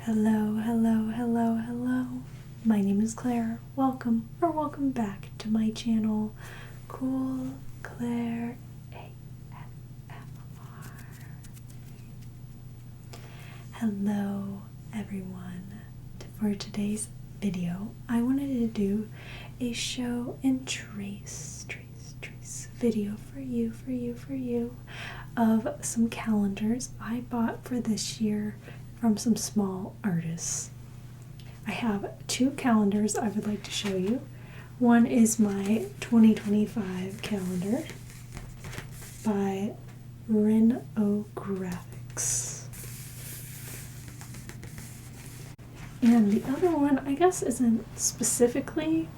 Hello, hello, hello, hello. My name is Claire. Welcome or welcome back to my channel, Cool Claire ASMR. Hello, everyone. For today's video, I wanted to do a show and trace video for you of some calendars I bought for this year from some small artists. I have two calendars I would like to show you. One is my 2025 calendar by Ren Graphics. And the other one, I guess, isn't specifically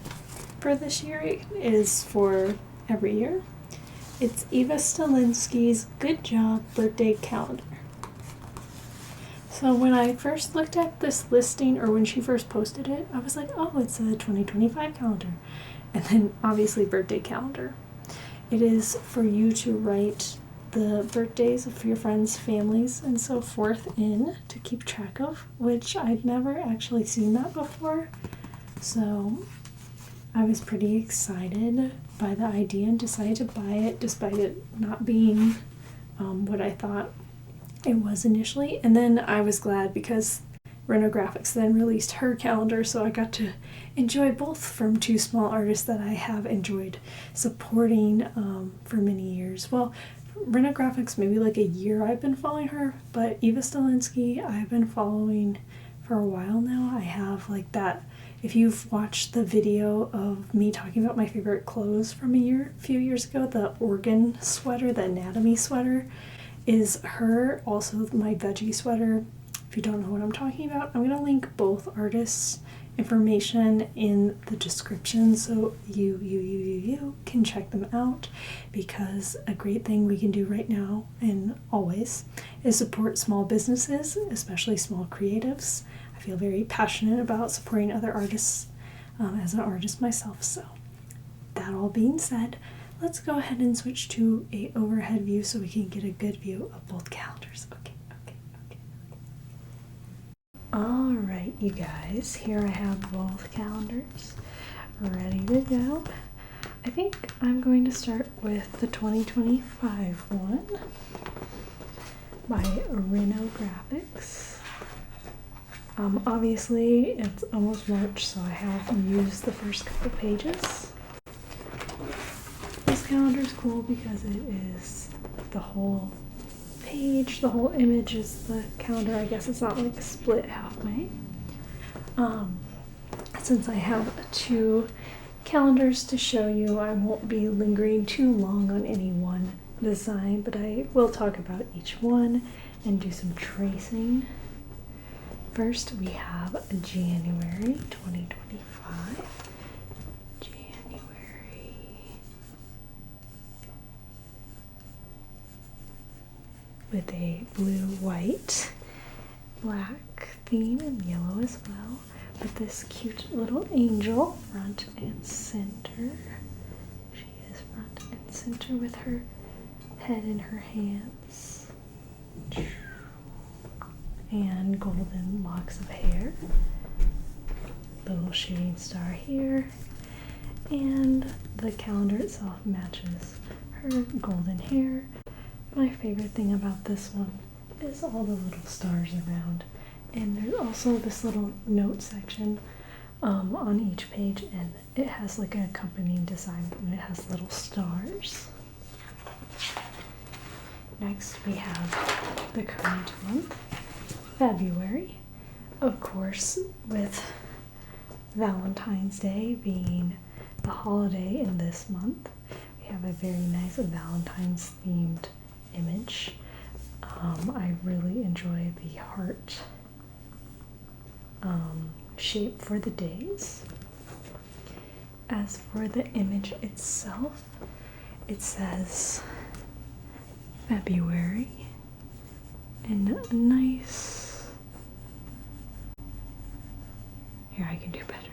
for this year. It is for every year. It's Eva Stalinsky's Good Job Birthday Calendar. So when I first looked at this listing, or when she first posted it, I was like, oh, it's a 2025 calendar. And then obviously birthday calendar. It is for you to write the birthdays of your friends, families, and so forth in to keep track of, which I'd never actually seen that before. So I was pretty excited by the idea and decided to buy it despite it not being what I thought it was initially. And then I was glad because Ren Graphics then released her calendar, so I got to enjoy both from two small artists that I have enjoyed supporting for many years. Well, Ren Graphics, maybe like a year I've been following her, but Eva Stalinsky I've been following for a while now. I have like that. If you've watched the video of me talking about my favorite clothes from a few years ago, the organ sweater, the anatomy sweater, is her. Also my veggie sweater. If you don't know what I'm talking about, I'm going to link both artists' information in the description so you can check them out, because a great thing we can do right now and always is support small businesses, especially small creatives. I feel very passionate about supporting other artists as an artist myself. So that all being said, let's go ahead and switch to a overhead view so we can get a good view of both calendars. Okay. All right, you guys, here I have both calendars ready to go. I think I'm going to start with the 2025 one by Ren Graphics. Obviously, it's almost March, so I have used the first couple pages. This calendar is cool because it is the whole page, the whole image is the calendar. I guess it's not like split halfway. Since I have two calendars to show you, I won't be lingering too long on any one design, but I will talk about each one and do some tracing. First, we have January 2025. With a blue, white, black theme and yellow as well, with this cute little angel front and center. She is front and center with her head in her hands and golden locks of hair, little shooting star here, and the calendar itself matches her golden hair. My favorite thing about this one is all the little stars around, and there's also this little note section on each page, and it has like an accompanying design and it has little stars. Next we have the current month, February, of course, with Valentine's Day being the holiday in this month. We have a very nice Valentine's themed image. I really enjoy the heart shape for the days. As for the image itself, it says February and a nice, here I can do better,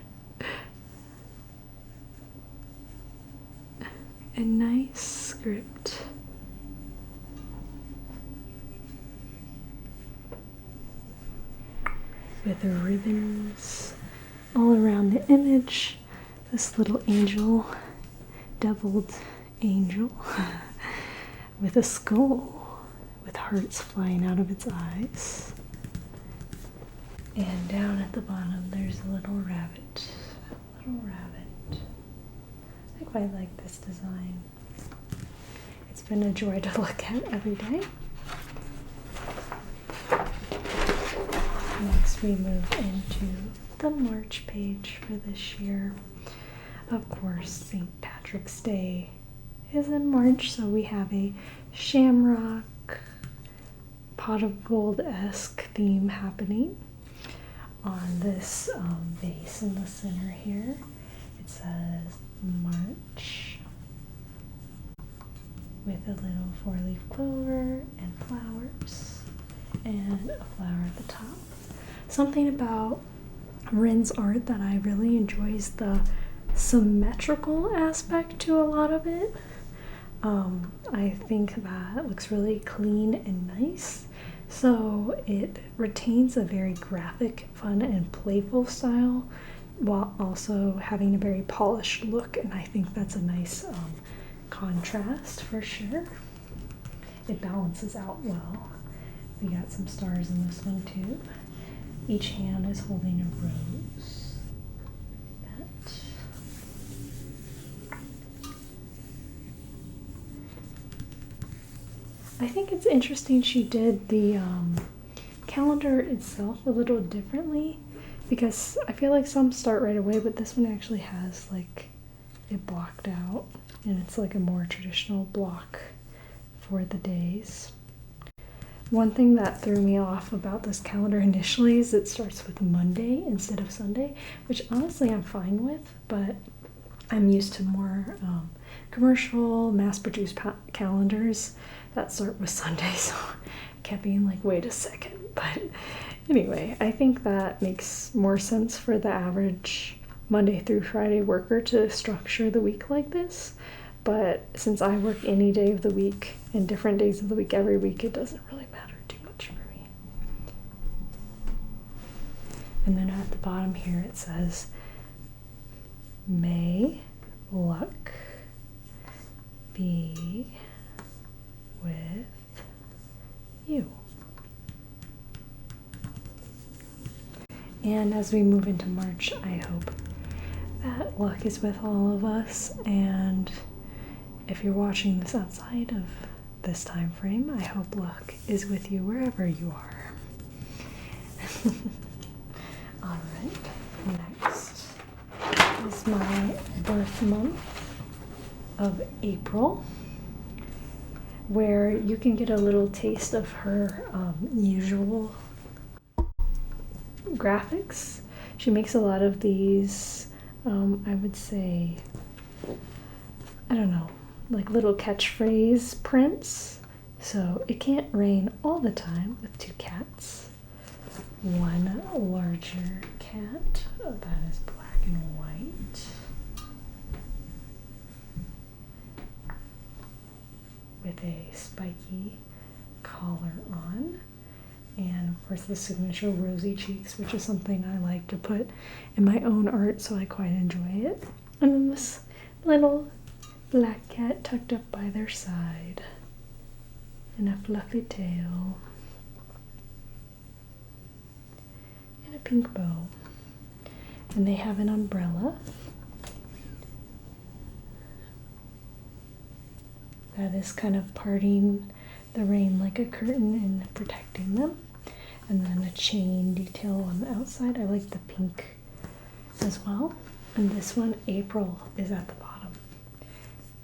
a nice script with ribbons all around the image. This little angel, deviled angel, with a skull with hearts flying out of its eyes. And down at the bottom there's a little rabbit. I quite like this design. It's been a joy to look at every day. Next we move into the March page for this year. Of course, St. Patrick's Day is in March, so we have a shamrock pot of gold-esque theme happening on this vase in the center here. It says March with a little 4-leaf clover and flowers and a flower at the top. Something about Ren's art that I really enjoy is the symmetrical aspect to a lot of it. I think that it looks really clean and nice. So it retains a very graphic, fun, and playful style while also having a very polished look, and I think that's a nice contrast for sure. It balances out well. We got some stars in this one too. Each hand is holding a rose. I think it's interesting she did the calendar itself a little differently, because I feel like some start right away, but this one actually has like it blocked out, and it's like a more traditional block for the days. One thing that threw me off about this calendar initially is it starts with Monday instead of Sunday, which honestly I'm fine with, but I'm used to more commercial, mass-produced calendars that start with Sunday, so I kept being like, wait a second. But anyway, I think that makes more sense for the average Monday through Friday worker to structure the week like this. But since I work any day of the week and different days of the week every week, it doesn't really matter too much for me. And then at the bottom here it says, may luck be with you. And as we move into March, I hope that luck is with all of us, and if you're watching this outside of this time frame, I hope luck is with you wherever you are. Alright, next is my birth month of April, where you can get a little taste of her usual graphics. She makes a lot of these, I would say, I don't know, like little catchphrase prints. So it can't rain all the time with 2 cats. One larger cat that is black and white. With a spiky collar on, and of course the signature rosy cheeks, which is something I like to put in my own art, so I quite enjoy it. And then this little black cat tucked up by their side and a fluffy tail and a pink bow, and they have an umbrella that is kind of parting the rain like a curtain and protecting them. And then a chain detail on the outside. I like the pink as well. And this one, April, is at the bottom.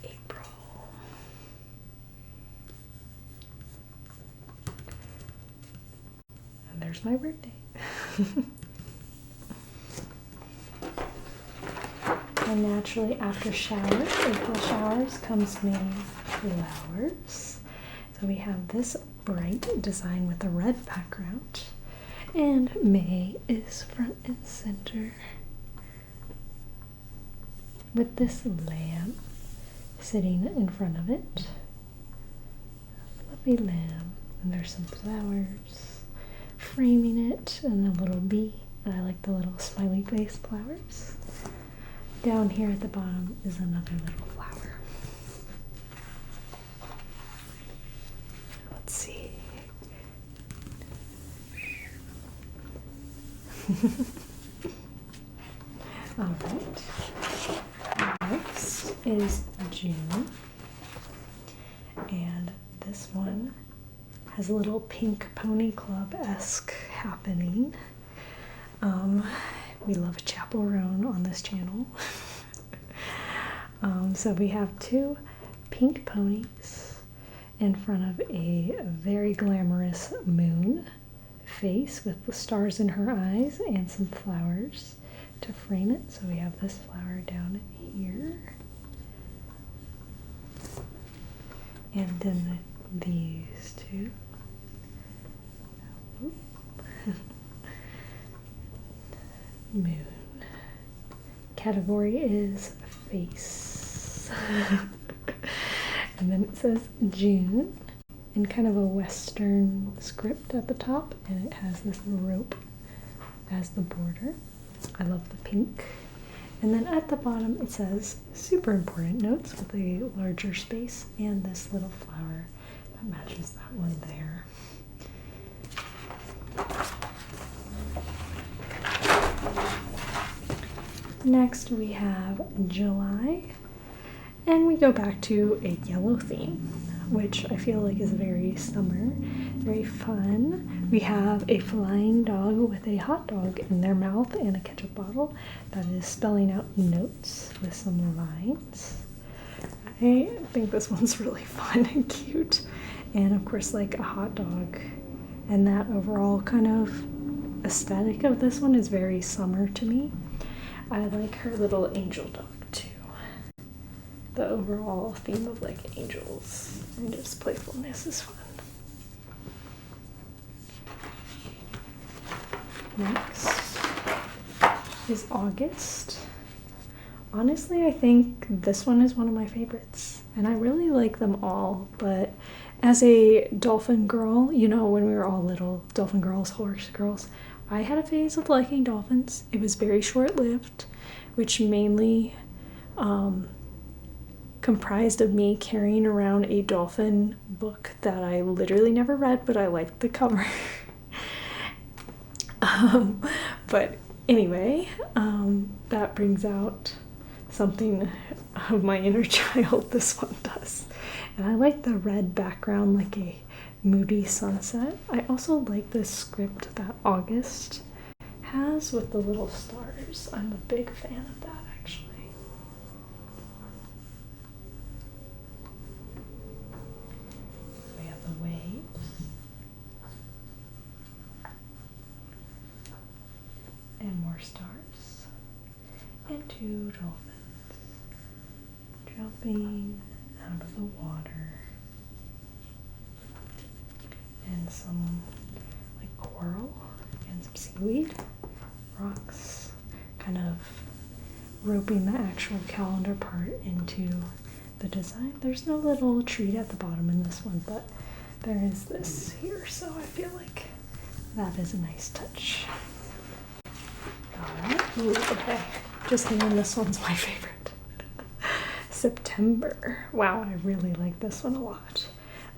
April. And there's my birthday. And naturally, after showers, April showers, comes May flowers. So we have this bright design with a red background, and May is front and center with this lamb sitting in front of it. A fluffy lamb, and there's some flowers framing it, and a little bee. And I like the little smiley face flowers. Down here at the bottom is another little flower. Let's see. Alright. Next is June. And this one has a little Pink Pony Club-esque happening. We love chaperone on this channel. So we have two pink ponies in front of a very glamorous moon face with the stars in her eyes and some flowers to frame it. So we have this flower down here. And then these two. Moon. Category is face. And then it says June in kind of a Western script at the top, and it has this rope as the border. I love the pink. And then at the bottom it says super important notes with a larger space and this little flower that matches that one there. Next we have July, and we go back to a yellow theme, which I feel like is very summer, very fun. We have a flying dog with a hot dog in their mouth and a ketchup bottle that is spelling out notes with some lines. I think this one's really fun and cute. And of course, like a hot dog, and that overall kind of aesthetic of this one is very summer to me. I like her little angel dog too. The overall theme of like angels and just playfulness is fun. Next is August. Honestly, I think this one is one of my favorites, and I really like them all, but as a dolphin girl, you know, when we were all little, dolphin girls, horse girls, I had a phase of liking dolphins. It was very short-lived, which mainly comprised of me carrying around a dolphin book that I literally never read, but I liked the cover. But anyway, that brings out something of my inner child, this one does. And I like the red background, like a moody sunset. I also like this script that August has with the little stars. I'm a big fan of that, actually. We have the waves. And more stars. And two dolphins jumping out of the water. And some like coral and some seaweed, rocks, kind of roping the actual calendar part into the design. There's no little treat at the bottom in this one, but there is this here, so I feel like that is a nice touch. Alright, ooh, okay, just thinking this one's my favorite. September. Wow, I really like this one a lot.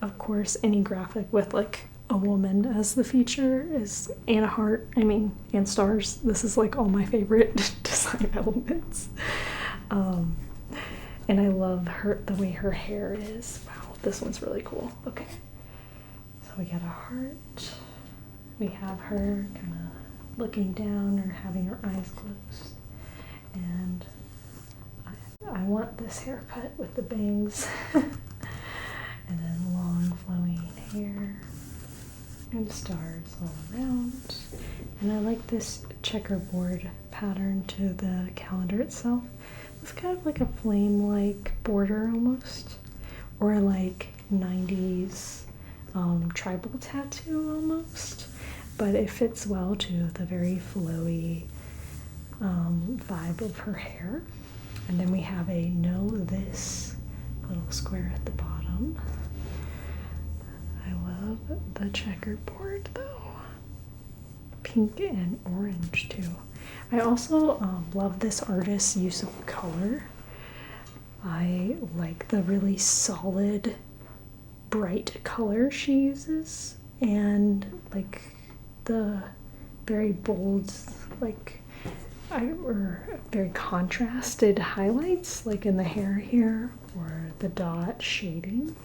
Of course, any graphic with like a woman as the feature is, and a heart, and stars. This is like all my favorite design elements. And I love the way her hair is. Wow, this one's really cool. Okay, so we got a heart. We have her kind of looking down or having her eyes closed. And I want this haircut with the bangs. And then long flowing hair and stars all around. And I like this checkerboard pattern to the calendar itself. It's kind of like a flame-like border almost, or like 90s tribal tattoo almost, but it fits well to the very flowy vibe of her hair. And then we have a know this little square at the bottom. I love the checkerboard though. pink and orange too. I also love this artist's use of color. I like the really solid, bright color she uses, and like the very bold, like or very contrasted highlights, like in the hair here, or the dot shading.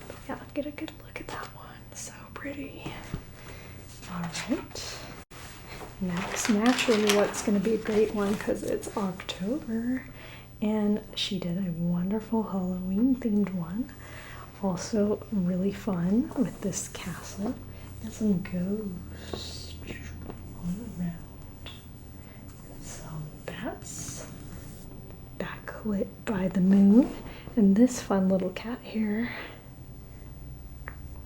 But yeah, get a good look at that one. So pretty. All right. Next, naturally, what's going to be a great one because it's October, and she did a wonderful Halloween themed one. Also really fun with this castle and some ghosts all around. Some bats backlit by the moon, and this fun little cat here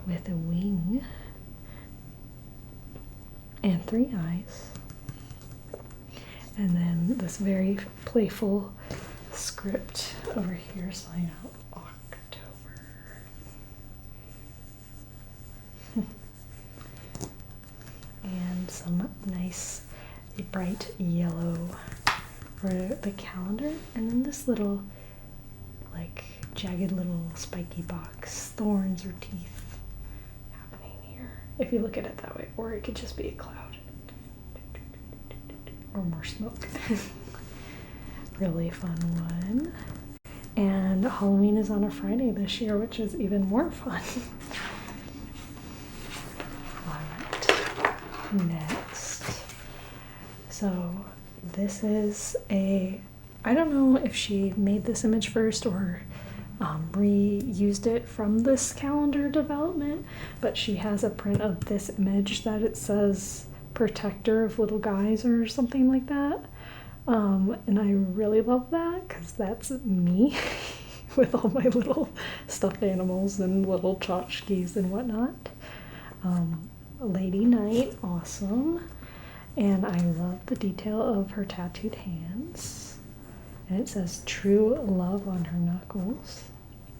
with a wing and 3 eyes, and then this very playful script over here spelling out October. And some nice bright yellow for the calendar, and then this little like jagged little spiky box, thorns or teeth happening here if you look at it that way, or it could just be a cloud or more smoke. Really fun one. And Halloween is on a Friday this year, which is even more fun. Alright, next. So this is I don't know if she made this image first or reused it from this calendar development, but she has a print of this image that it says protector of little guys or something like that. And I really love that because that's me with all my little stuffed animals and little tchotchkes and whatnot. Lady Night, awesome. And I love the detail of her tattooed hands. And it says true love on her knuckles.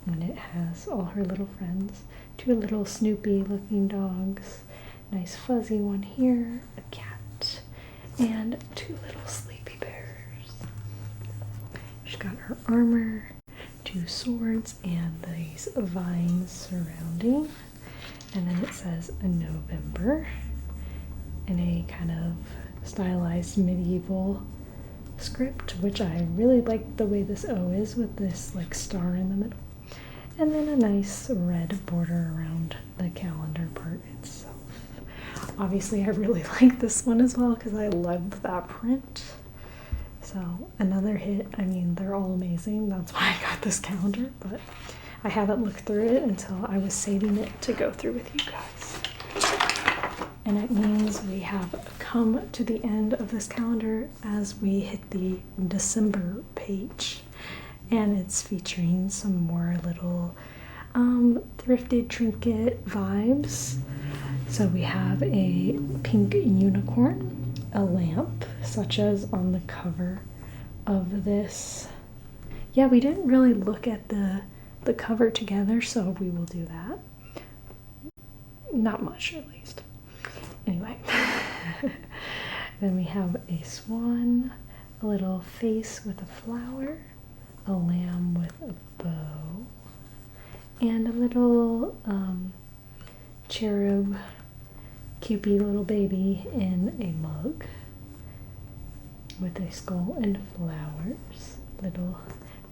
And it has all her little friends. 2 little Snoopy looking dogs. Nice fuzzy one here, a cat, and 2 little sleepy bears. She's got her armor, 2 swords, and these vines surrounding. And then it says November in a kind of stylized medieval script, which I really like the way this O is with this like star in the middle. And then a nice red border around the calendar part itself. Obviously, I really like this one as well because I love that print. So another hit. I mean, they're all amazing. That's why I got this calendar, but I haven't looked through it until I was saving it to go through with you guys. And it means we have come to the end of this calendar as we hit the December page. And it's featuring some more little thrifted trinket vibes. So we have a pink unicorn, a lamp, such as on the cover of this. Yeah, we didn't really look at the cover together, so we will do that. Not much, at least. Anyway. Then we have a swan, a little face with a flower, a lamb with a bow, and a little cherub, cupid little baby in a mug with a skull and flowers, little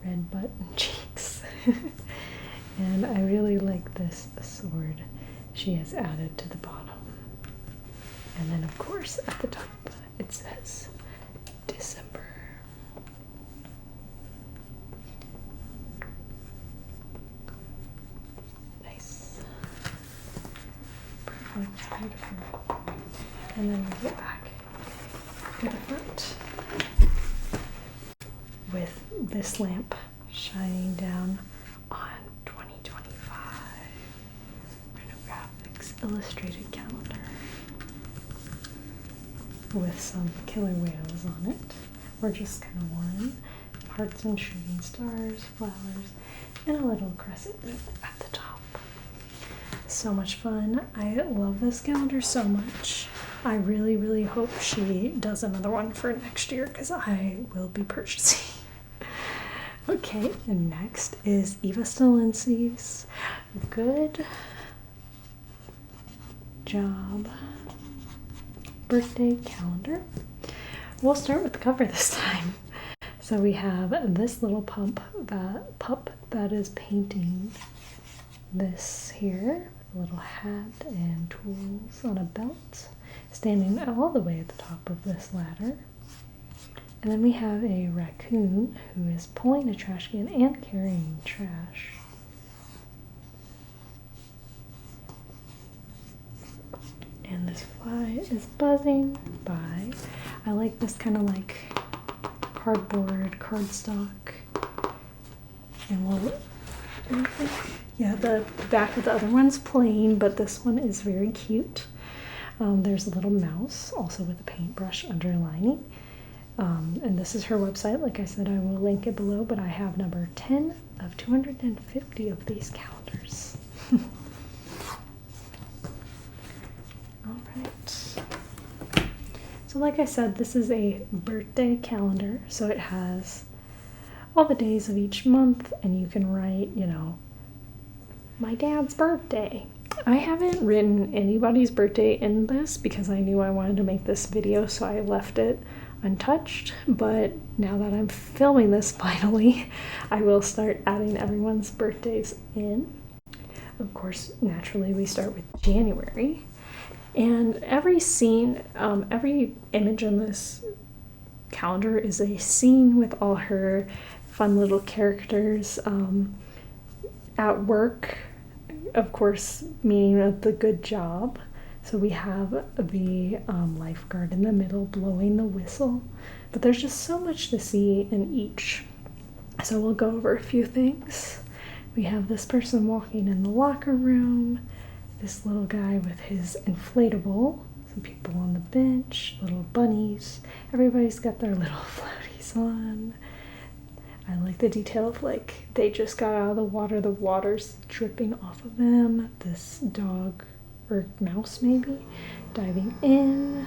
red button cheeks. And I really like this sword she has added to the bottom. And then of course at the top it says December. Nice. Perfect, beautiful. And then we get back to the front with this lamp shining down on 2025 Ren Graphics illustrated calendar with some killer whales on it, or just kind of one, hearts and shooting stars, flowers, and a little crescent moon at the top. So much fun. I love this calendar so much. I really, really hope she does another one for next year because I will be purchasing. Okay, and next is Eva Stalinsky's Good Job birthday calendar. We'll start with the cover this time. So we have this little pup that is painting this here, with a little hat and tools on a belt, standing all the way at the top of this ladder. And then we have a raccoon who is pulling a trash can and carrying trash. And this fly is buzzing by. I like this kind of like cardboard, cardstock. And yeah, the back of the other one's plain, but this one is very cute. There's a little mouse, also with a paintbrush underlining. And this is her website. Like I said, I will link it below, but I have number 10 of 250 of these calendars. All right. So like I said, this is a birthday calendar. So it has all the days of each month, and you can write, you know, my dad's birthday. I haven't written anybody's birthday in this because I knew I wanted to make this video, so I left it untouched. But now that I'm filming this finally, I will start adding everyone's birthdays in. Of course, naturally we start with January. And every scene, every image in this calendar is a scene with all her fun little characters at work, of course, meaning of the good job. So we have the lifeguard in the middle blowing the whistle, but there's just so much to see in each. So we'll go over a few things. We have this person walking in the locker room, this little guy with his inflatable, some people on the bench, little bunnies. Everybody's got their little floaties on. I like the detail of like they just got out of the water's dripping off of them. This dog or mouse maybe diving in,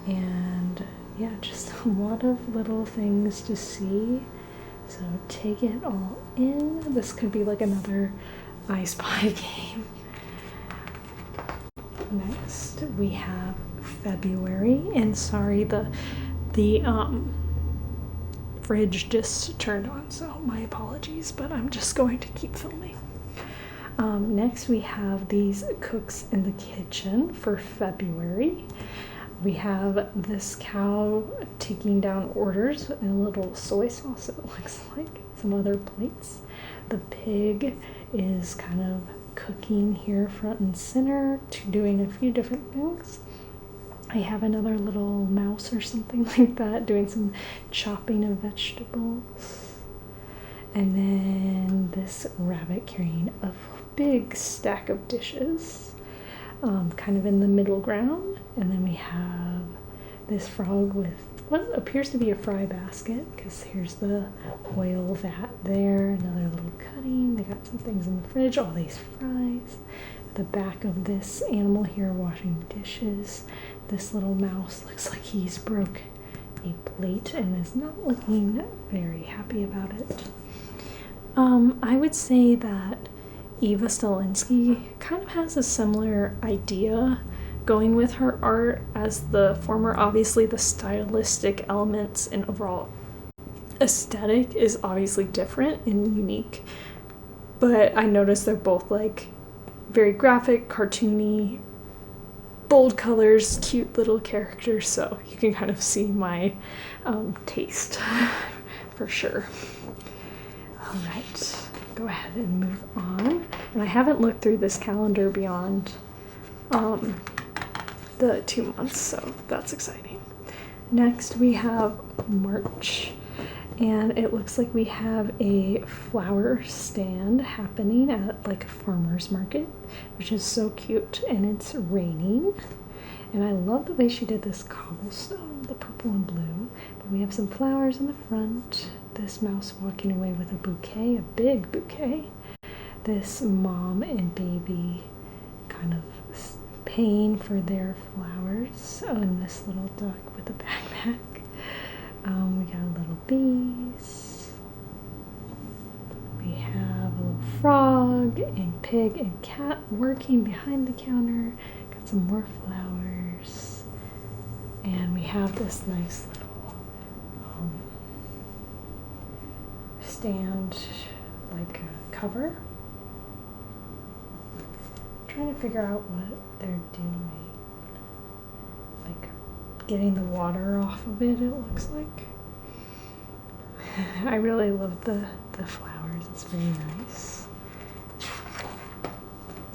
and yeah, just a lot of little things to see. So take it all in. This could be like another I Spy game. Next we have February, and sorry, the fridge just turned on, so my apologies, but I'm just going to keep filming. Next we have these cooks in the kitchen for February. We have this cow taking down orders and a little soy sauce, it looks like, some other plates. The pig is kind of cooking here front and center, doing a few different things. I have another little mouse or something like that doing some chopping of vegetables. And then this rabbit carrying a big stack of dishes, kind of in the middle ground. And then we have this frog with what appears to be a fry basket, because here's the oil vat there, another little cutting. They got some things in the fridge, all these fries. The back of this animal here washing dishes. This little mouse looks like he's broke a plate and is not looking very happy about it. I would say that Eva Stalinsky kind of has a similar idea going with her art as the former. Obviously the stylistic elements and overall aesthetic is obviously different and unique, but I noticed they're both like very graphic, cartoony, bold colors, cute little characters, so you can kind of see my taste for sure. All right, go ahead and move on. And I haven't looked through this calendar beyond the 2 months, so that's exciting. Next we have March, and it looks like we have a flower stand happening at like a farmer's market, which is so cute, and it's raining. And I love the way she did this cobblestone, the purple and blue. But we have some flowers in the front, this mouse walking away with a bouquet, a big bouquet. This mom and baby kind of paying for their flowers. Oh, and this little duck with a backpack. We got little bees. We have a little frog and pig and cat working behind the counter. Got some more flowers. And we have this nice little stand, like a cover. I'm trying to figure out what they're doing. Like getting the water off of it, it looks like. I really love the flowers, it's very nice.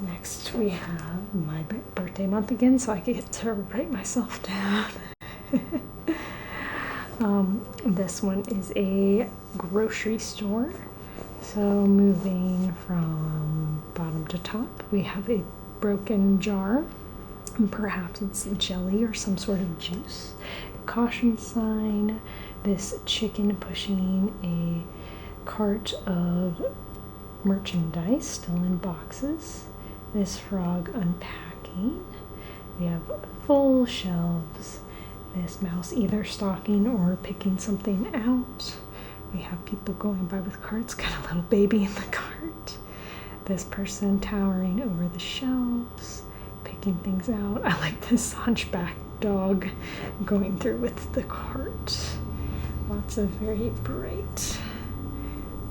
Next we have my birthday month again, so I get to write myself down. This one is a grocery store. So moving from bottom to top, we have a broken jar. Perhaps it's jelly or some sort of juice. Caution sign, this chicken pushing a cart of merchandise still in boxes. This frog unpacking. We have full shelves. This mouse either stalking or picking something out. We have people going by with carts, got a little baby in the cart. This person towering over the shelves, picking things out. I like this hunchback dog going through with the cart. Lots of very bright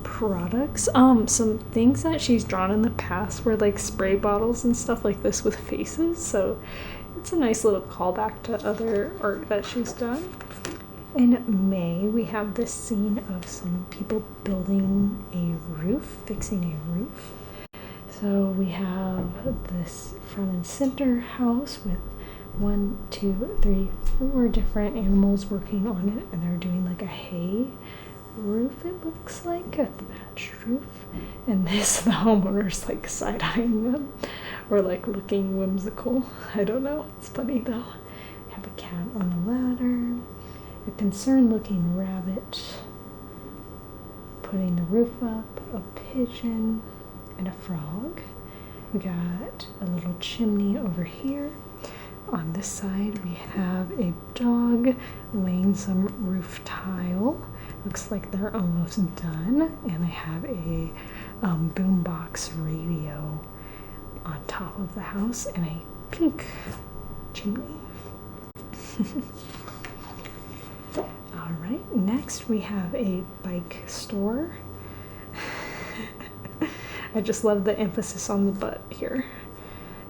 products. Some things that she's drawn in the past were like spray bottles and stuff like this with faces, so it's a nice little callback to other art that she's done. In May, we have this scene of some people building a roof, fixing a roof. So we have this front and center house with 1, 2, 3, 4 different animals working on it, and they're doing like a hay roof, it looks like, a thatched roof. And this, the homeowner's like side-eyeing them, or like looking whimsical. I don't know, it's funny though. We have a cat on the ladder, a concerned looking rabbit putting the roof up, a pigeon, and a frog. We got a little chimney over here. On this side we have a dog laying some roof tile. Looks like they're almost done, and I have a boombox radio on top of the house and a pink chimney. Alright, next we have a bike store. I just love the emphasis on the butt here.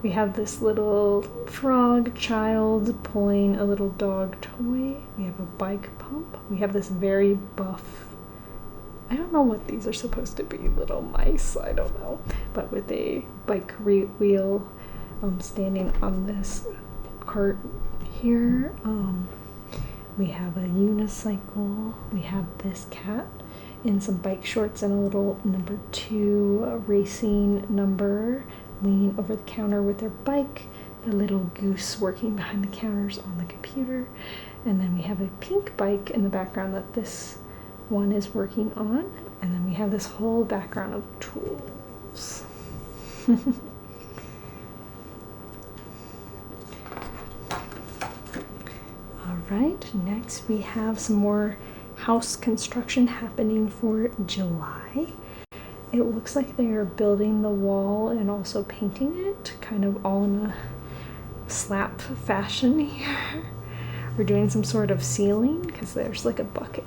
We have this little frog child pulling a little dog toy. We have a bike pump. We have this very buff, I don't know what these are supposed to be, little mice, I don't know, but with a bike wheel standing on this cart here. We have a unicycle. We have this cat in some bike shorts and a little number 2 racing number leaning over the counter with their bike. The little goose working behind the counters on the computer. And then we have a pink bike in the background that this one is working on. And then we have this whole background of tools. Alright, next we have some more house construction happening for July. It looks like they are building the wall and also painting it, kind of all in a slap fashion here. We're doing some sort of ceiling because there's like a bucket.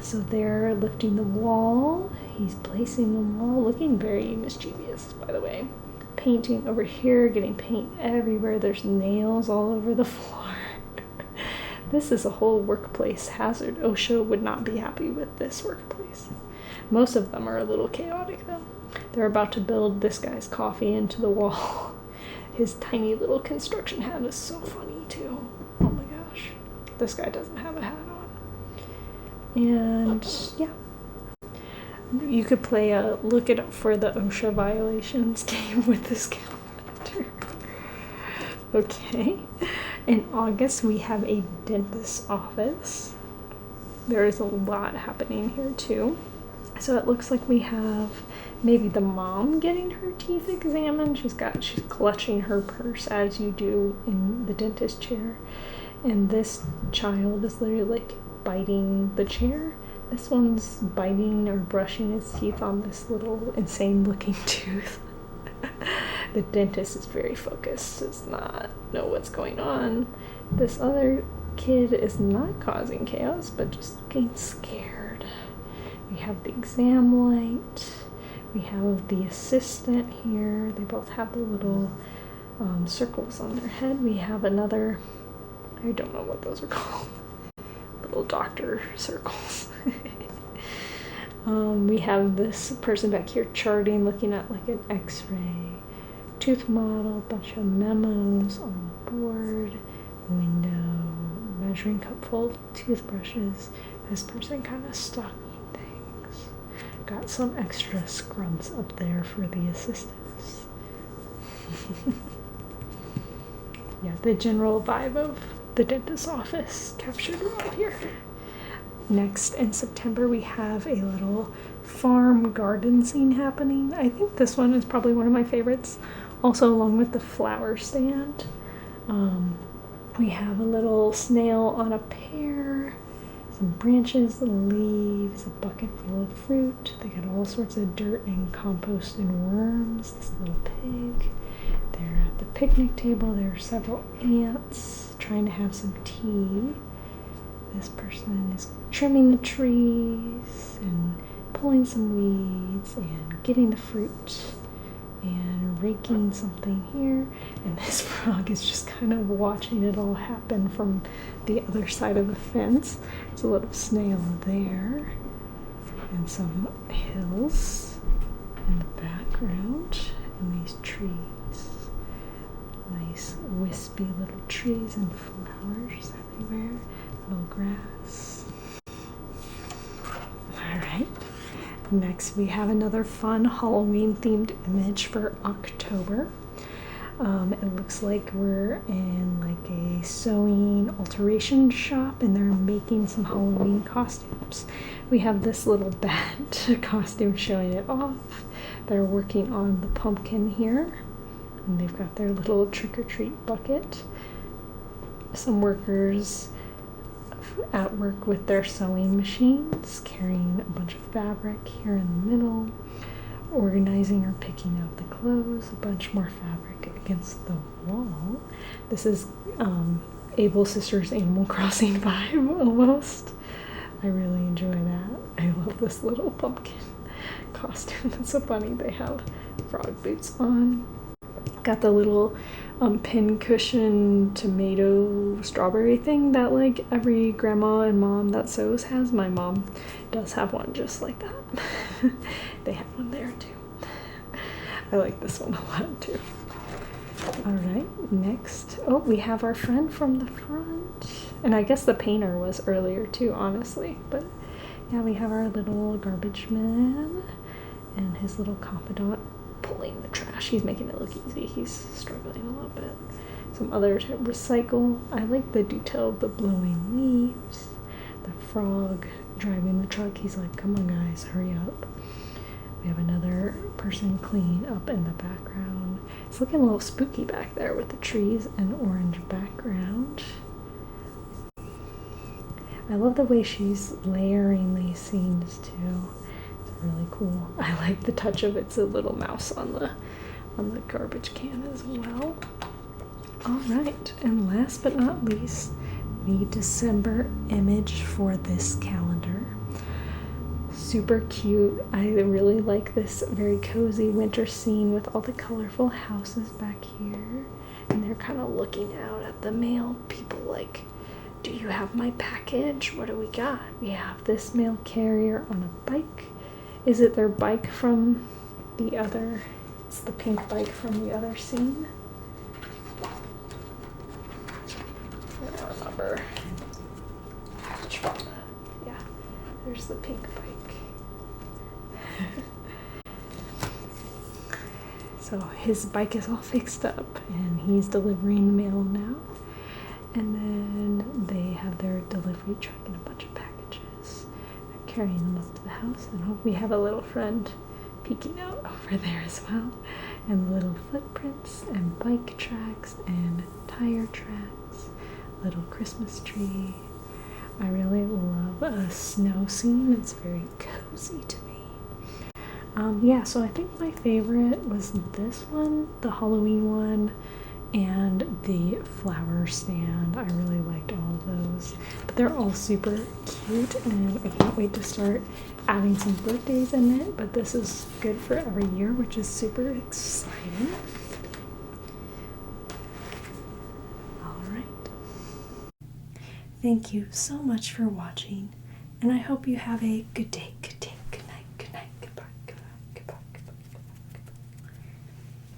So they're lifting the wall. He's placing the wall, looking very mischievous, by the way. Painting over here, getting paint everywhere. There's nails all over the floor. This is a whole workplace hazard. OSHA would not be happy with this workplace. Most of them are a little chaotic though. They're about to build this guy's coffee into the wall. His tiny little construction hat is so funny too. Oh my gosh. This guy doesn't have a hat on. And yeah. You could play a look it up for the OSHA violations game with this calendar. Okay. In August, we have a dentist's office. There is a lot happening here too. So it looks like we have maybe the mom getting her teeth examined. She's clutching her purse as you do in the dentist chair. And this child is literally like biting the chair. This one's biting or brushing his teeth on this little insane looking tooth. The dentist is very focused, does not know what's going on. This other kid is not causing chaos, but just looking scared. We have the exam light. We have the assistant here. They both have the little circles on their head. We have another, I don't know what those are called, little doctor circles. We have this person back here charting, looking at like an x-ray, tooth model, bunch of memos on the board, window, measuring cup full, toothbrushes. This person kind of stocking things. Got some extra scrubs up there for the assistants. Yeah, the general vibe of the dentist's office captured well here. Next, in September, we have a little farm garden scene happening. I think this one is probably one of my favorites. Also, along with the flower stand. We have a little snail on a pear, some branches, leaves, a bucket full of fruit. They got all sorts of dirt and compost and worms. This little pig. They're at the picnic table. There are several ants trying to have some tea. This person is trimming the trees and pulling some weeds and getting the fruit and raking something here. And this frog is just kind of watching it all happen from the other side of the fence. There's a little snail there and some hills in the background and these trees. Nice wispy little trees and flowers everywhere. Little grass. Alright. Next we have another fun Halloween themed image for October. It looks like we're in like a sewing alteration shop and they're making some Halloween costumes. We have this little bat costume showing it off. They're working on the pumpkin here. And they've got their little trick-or-treat bucket. Some workers at work with their sewing machines, carrying a bunch of fabric here in the middle, organizing or picking out the clothes, a bunch more fabric against the wall. This is Able Sisters Animal Crossing vibe almost. I really enjoy that. I love this little pumpkin costume. It's so funny. They have frog boots on. Got the little pin cushion tomato strawberry thing that like every grandma and mom that sews has. My mom does have one just like that. They have one there too. I like this one a lot too. Alright, next. Oh, we have our friend from the front. And I guess the painter was earlier too, honestly. But yeah, we have our little garbage man and his little confidant pulling the trash. He's making it look easy. He's struggling a little bit. Some other to recycle. I like the detail of the blowing leaves. The frog driving the truck. He's like, come on guys, hurry up. We have another person cleaning up in the background. It's looking a little spooky back there with the trees and orange background. I love the way she's layering these scenes too. Really cool. I like the touch of it's a little mouse on the garbage can as well. All right, and last but not least, the December image for this calendar. Super cute. I really like this very cozy winter scene with all the colorful houses back here, and they're kind of looking out at the mail people like, do you have my package? What do we got? We have this mail carrier on a bike. Is it their bike from the other? It's the pink bike from the other scene. I don't remember which one. Yeah, there's the pink bike. So his bike is all fixed up and he's delivering mail now. And then they have their delivery truck and a bunch of packages. They're carrying them up to the house, and we have a little friend peeking out over there as well, and little footprints and bike tracks and tire tracks, little Christmas tree. I really love a snow scene. It's very cozy to me. Yeah, so I think my favorite was this one, the Halloween one, and the flower stand. I really liked all of those. But they're all super cute, and I can't wait to start adding some birthdays in it. But this is good for every year, which is super exciting. All right. Thank you so much for watching, and I hope you have a good day.